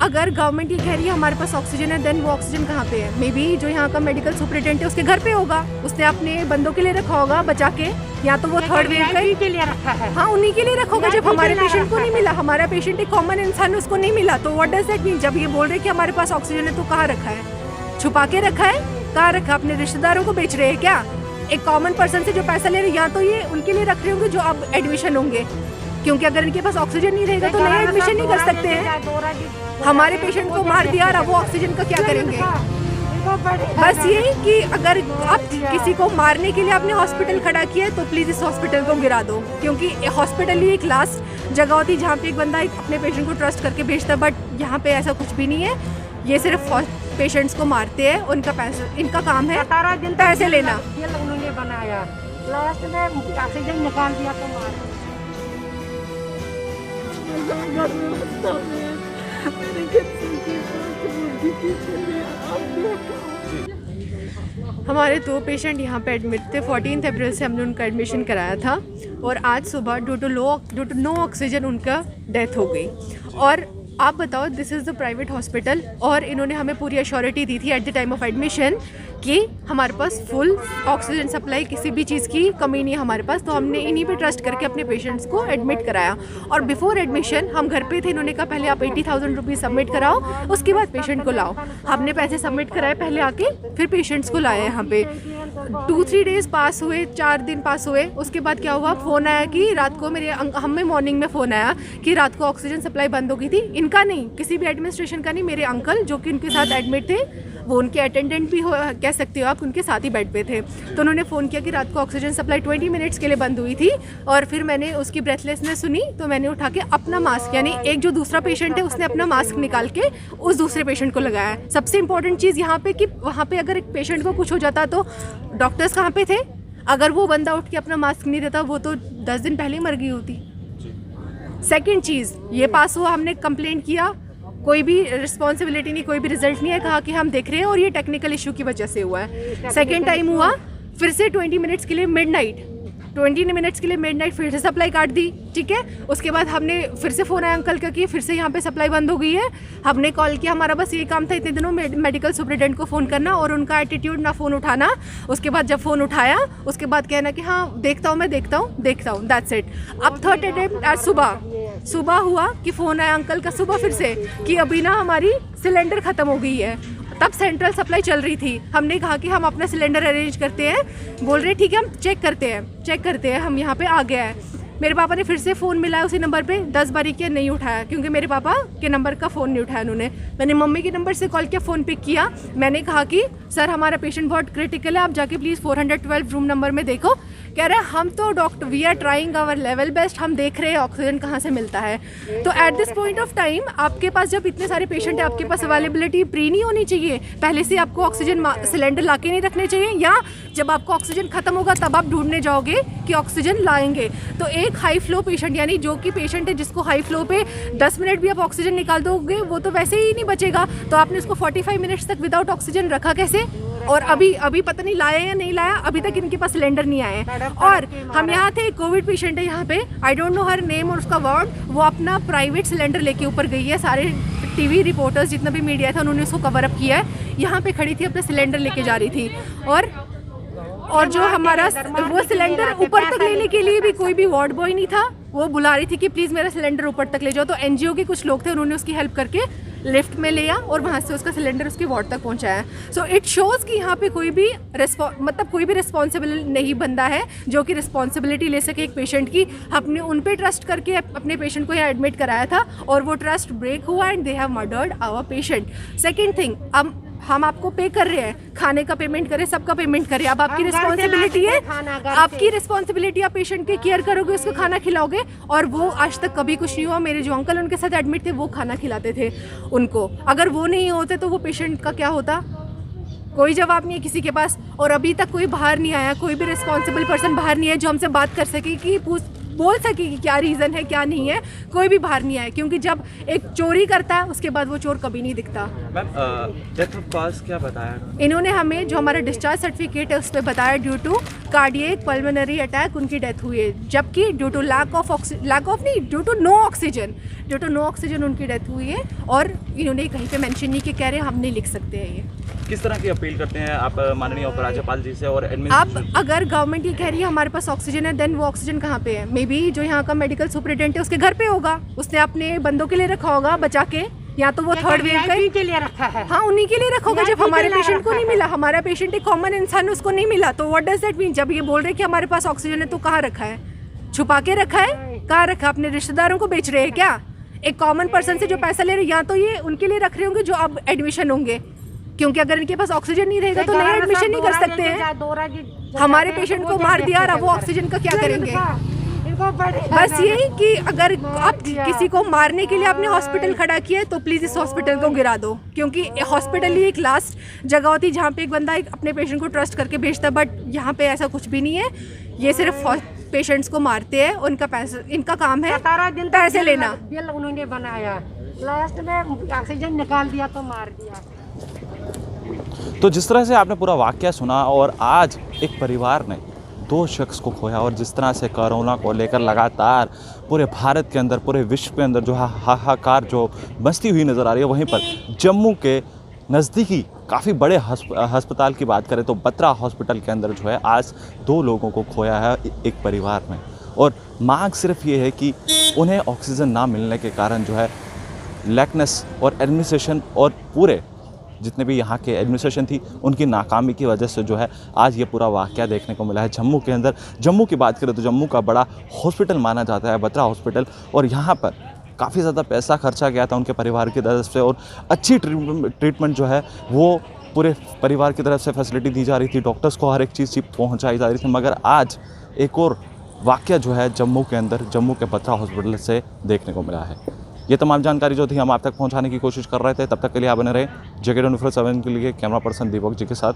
अगर गवर्नमेंट ये कह रही है हमारे पास ऑक्सीजन है, देन वो ऑक्सीजन कहाँ पे है? मे बी जो यहाँ का मेडिकल सुपरिटेंडेंट है उसके घर पे होगा, उसने अपने बंदों के लिए रखा होगा बचा के, या तो वो थर्ड वेव के लिए रखा है। हाँ उन्हीं के लिए रखा होगा। जब हमारे पेशेंट को नहीं मिला, हमारा पेशेंट एक कॉमन इंसान है, उसको नहीं मिला, तो व्हाट डज दैट मीन? जब ये बोल रहे कि हमारे पास ऑक्सीजन है तो कहाँ रखा है? छुपा के रखा है? कहाँ रखा? अपने रिश्तेदारों को बेच रहे हैं क्या? एक कॉमन पर्सन से जो पैसा ले रहे हैं, या तो ये उनके लिए रख रहे होंगे जो अब एडमिशन होंगे, क्योंकि अगर इनके पास ऑक्सीजन नहीं रहेगा तो नए एडमिशन नहीं कर सकते हैं। हमारे पेशेंट को मार दिया और अब वो ऑक्सीजन का क्या करेंगे? बस यही कि अगर आप किसी को मारने के लिए आपने हॉस्पिटल खड़ा किया है तो प्लीज़ इस हॉस्पिटल को गिरा दो, क्योंकि हॉस्पिटल ही एक लास्ट जगह होती है जहाँ पे एक बंदा अपने पेशेंट को ट्रस्ट करके भेजता है। बट यहाँ पे ऐसा कुछ भी नहीं है, ये सिर्फ पेशेंट्स को मारते हैं, उनका पैसा, इनका काम है पैसे लेना। ये उन्होंने बनाया, लास्ट में ऑक्सीजन निकाल दिया तो मार। हमारे 2 पेशेंट यहाँ पे एडमिट थे। 14 अप्रैल से हमने उनका एडमिशन कराया था और आज सुबह ड्यू टू नो ऑक्सीजन उनका डेथ हो गई। और आप बताओ, this is the private hospital और इन्होंने हमें पूरी अश्योरिटी दी थी at the time of admission कि हमारे पास फुल ऑक्सीजन सप्लाई, किसी भी चीज़ की कमी नहीं है हमारे पास। तो हमने इन्हीं पे ट्रस्ट करके अपने पेशेंट्स को एडमिट कराया। और बिफोर एडमिशन हम घर पे थे, इन्होंने कहा पहले आप 80,000 रुपीज़ सबमिट कराओ, उसके बाद पेशेंट को लाओ। हमने पैसे सबमिट कराए पहले आके, फिर पेशेंट्स को लाए यहाँ पे। 2-3 डेज़ पास हुए, 4 दिन पास हुए। उसके बाद क्या हुआ, फ़ोन आया कि रात को हमें मॉर्निंग में फ़ोन आया कि रात को ऑक्सीजन सप्लाई बंद हो गई थी। इनका नहीं, किसी भी एडमिनिस्ट्रेशन का नहीं, मेरे अंकल जो कि उनके साथ एडमिट थे, वो उनके अटेंडेंट भी कह सकते हो आप, उनके साथ ही बेड पे थे। तो उन्होंने फ़ोन किया कि रात को ऑक्सीजन सप्लाई 20 मिनट्स के लिए बंद हुई थी। और फिर मैंने उसकी ब्रेथलेसनेस सुनी तो मैंने उठा के अपना मास्क, यानी एक जो दूसरा पेशेंट है उसने अपना मास्क निकाल के उस दूसरे पेशेंट को लगाया। सबसे इंपॉर्टेंट चीज़ यहाँ पे कि वहाँ पे अगर एक पेशेंट को कुछ हो जाता तो डॉक्टर्स कहाँ पे थे? अगर वो बंदा उठ के अपना मास्क नहीं देता, वो तो 10 दिन पहले ही मर गई होती। सेकेंड चीज़, ये पास हुआ, हमने कंप्लेंट किया, कोई भी रिस्पॉन्सिबिलिटी नहीं, कोई भी रिजल्ट नहीं है, कहा कि हम देख रहे हैं और ये टेक्निकल इशू की वजह से हुआ है। सेकेंड टाइम हुआ, फिर से 20 मिनट्स के लिए मिडनाइट फिर से सप्लाई काट दी, ठीक है। उसके बाद हमने फिर से फ़ोन आया अंकल का कि फिर से यहाँ पे सप्लाई बंद हो गई है। हमने कॉल किया, हमारा बस ये काम था इतने दिनों मेडिकल सुपरिटेंडेंट को फ़ोन करना और उनका एटीट्यूड ना फ़ोन उठाना। उसके बाद जब फ़ोन उठाया उसके बाद कहना कि हाँ देखता हूँ, दैट्स इट। अब थर्ड अटेम्प्ट आज सुबह हुआ कि फ़ोन आया अंकल का सुबह फिर से कि अभी ना हमारी सिलेंडर ख़त्म हो गई है। तब सेंट्रल सप्लाई चल रही थी। हमने कहा कि हम अपना सिलेंडर अरेंज करते हैं, बोल रहे ठीक है हम चेक करते हैं, हम यहाँ पे आ गया है। मेरे पापा ने फिर से फ़ोन मिलाया उसी नंबर पे, 10 बारी किया, नहीं उठाया, क्योंकि मेरे पापा के नंबर का फ़ोन नहीं उठाया उन्होंने। मैंने मम्मी के नंबर से कॉल किया, फ़ोन पिक किया, मैंने कहा कि सर हमारा पेशेंट बहुत क्रिटिकल है, आप जाके प्लीज़ 412 रूम नंबर में देखो। कह रहे हैं हम तो doctor, we are trying our level best, हम देख रहे हैं ऑक्सीजन कहाँ से मिलता है। तो at this point of time आपके पास जब इतने सारे पेशेंट है, आपके पास अवेलेबिलिटी प्री नहीं होनी चाहिए, पहले से आपको ऑक्सीजन सिलेंडर ला के नहीं रखने चाहिए, या जब आपको ऑक्सीजन खत्म होगा तब आप ढूंढने जाओगे कि ऑक्सीजन लाएंगे। तो एक हाई फ्लो पेशेंट, यानी जो कि पेशेंट है जिसको हाई फ्लो पे 10 मिनट भी आप ऑक्सीजन निकाल दोगे वो तो वैसे ही नहीं बचेगा, तो आपने उसको 45 मिनट्स तक विदाउट ऑक्सीजन रखा कैसे? और अभी पता नहीं लाया या नहीं लाया, अभी तक इनके पास सिलेंडर नहीं आए। और हम यहाँ थे, कोविड पेशेंट है यहाँ पे, I don't know her name और उसका वार्ड, वो अपना प्राइवेट सिलेंडर लेके ऊपर गई है। सारे टीवी रिपोर्टर्स जितना भी मीडिया था उन्होंने उसको कवर अप किया है। यहाँ पे खड़ी थी, अपना सिलेंडर लेके जा रही थी। और जो हमारा वो सिलेंडर ऊपर तक लेने के लिए भी कोई भी वार्ड बॉय नहीं था, वो बुला रही थी कि प्लीज़ मेरा सिलेंडर ऊपर तक ले जाओ। तो एनजीओ के कुछ लोग थे, उन्होंने उसकी हेल्प करके लिफ्ट में लिया और वहाँ से उसका सिलेंडर उसके वार्ड तक पहुँचाया। सो इट शोज़ कि यहाँ पे कोई भी रिस्पॉन्सिबल नहीं बंदा है जो कि रिस्पॉन्सिबिलिटी ले सके एक पेशेंट की। हमने उन पे ट्रस्ट करके अपने पेशेंट को यहाँ एडमिट कराया था और वो ट्रस्ट ब्रेक हुआ and they have murdered our patient. Second thing, अब हम आपको पे कर रहे हैं, खाने का पेमेंट करें, सबका पेमेंट करें, अब आपकी रिस्पॉन्सिबिलिटी है, आपकी रिस्पॉन्सिबिलिटी, आप पेशेंट की केयर करोगे, उसको खाना खिलाओगे। और वो आज तक कभी कुछ नहीं हुआ। मेरे जो अंकल उनके साथ एडमिट थे वो खाना खिलाते थे उनको, अगर वो नहीं होते तो वो पेशेंट का क्या होता? कोई जवाब नहीं है किसी के पास। और अभी तक कोई बाहर नहीं आया, कोई भी रिस्पॉन्सिबल पर्सन बाहर नहीं है जो हमसे बात कर सके कि बोल सके कि क्या रीज़न है क्या नहीं है। कोई भी बाहर नहीं आया, क्योंकि जब एक चोरी करता है उसके बाद वो चोर कभी नहीं दिखता। मैम डेथ ऑफ कॉज क्या बताया इन्होंने हमें? जो हमारा डिस्चार्ज सर्टिफिकेट है उस पर बताया due to cardiac pulmonary attack उनकी डेथ हुई है, जबकि due to due to no oxygen due to no oxygen उनकी डेथ हुई है और इन्होंने कहीं पे मेंशन नहीं कि कह रहे हम नहीं लिख सकते हैं ये। किस तरह की अपील करते हैं आप माननीय उपराज्यपाल जी से और आप एडमिनिस्ट्रेशन? अगर गवर्नमेंट ये कह रही है हमारे पास ऑक्सीजन है, देन वो ऑक्सीजन कहाँ पे है? मे बी जो यहाँ का मेडिकल सुपरिटेंडेंट है उसके घर पे होगा, उसने अपने बंदों के लिए रखा होगा बचा के, या तो वो थर्ड वेव का के लिए रखा है। हाँ उन्हीं के लिए रखा होगा। जब VIP हमारे के लिए पेशेंट को रखा नहीं है। मिला, हमारा पेशेंट एक कॉमन इंसान उसको नहीं मिला, तो व्हाट डज दैट मीन? जब ये बोल रहे हैं कि हमारे पास ऑक्सीजन है तो कहाँ रखा है? छुपा के रखा है? कहाँ रखा? अपने रिश्तेदारों को बेच रहे हैं क्या? एक कॉमन पर्सन से जो पैसा ले रहे हैं, या तो ये उनके लिए रख रहे होंगे जो अब एडमिशन होंगे, क्योंकि अगर इनके पास ऑक्सीजन नहीं रहेगा तो नया एडमिशन नहीं कर सकते हैं। हमारे पेशेंट को मार दिया और अब वो ऑक्सीजन का क्या करेंगे? बस यही कि अगर आप किसी को मारने के लिए आपने हॉस्पिटल खड़ा किया है तो प्लीज़ इस हॉस्पिटल को गिरा दो, क्योंकि हॉस्पिटल ही एक लास्ट जगह होती है जहाँ पे एक बंदा अपने पेशेंट को ट्रस्ट करके भेजता है। बट यहाँ पे ऐसा कुछ भी नहीं है, ये सिर्फ पेशेंट्स को मारते हैं। उनका पैसा, इनका काम है 17 दिन पैसे लेना। बिल उन्होंने बनाया, लास्ट में ऑक्सीजन निकाल दिया तो मार दिया। तो जिस तरह से आपने पूरा वाकया सुना और आज एक परिवार ने 2 शख्स को खोया और जिस तरह से कोरोना को लेकर लगातार पूरे भारत के अंदर, पूरे विश्व के अंदर जो हाहाकार जो मचती हुई नज़र आ रही है, वहीं पर जम्मू के नज़दीकी काफ़ी बड़े अस्पताल की बात करें तो बत्रा हॉस्पिटल के अंदर जो है आज 2 लोगों को खोया है एक परिवार में। और मांग सिर्फ ये है कि उन्हें ऑक्सीजन ना मिलने के कारण जो है लैकनेस और एडमिनिस्ट्रेशन और पूरे जितने भी यहाँ के एडमिनिस्ट्रेशन थी उनकी नाकामी की वजह से जो है आज ये पूरा वाक़या देखने को मिला है जम्मू के अंदर। जम्मू की बात करें तो जम्मू का बड़ा हॉस्पिटल माना जाता है बत्रा हॉस्पिटल, और यहाँ पर काफ़ी ज़्यादा पैसा खर्चा गया था उनके परिवार की तरफ से और अच्छी ट्रीटमेंट जो है वो पूरे परिवार की तरफ से फैसिलिटी दी जा रही थी, डॉक्टर्स को हर एक चीज़ पहुँचाई जा रही थी। मगर आज एक और वाक़या जो है जम्मू के अंदर, जम्मू के बत्रा हॉस्पिटल से देखने को मिला है। ये तमाम जानकारी जो थी हम आप तक पहुंचाने की कोशिश कर रहे थे। तब तक के लिए आप बने रहे JK 24/7 के लिए कैमरा पर्सन दीपक जी के साथ।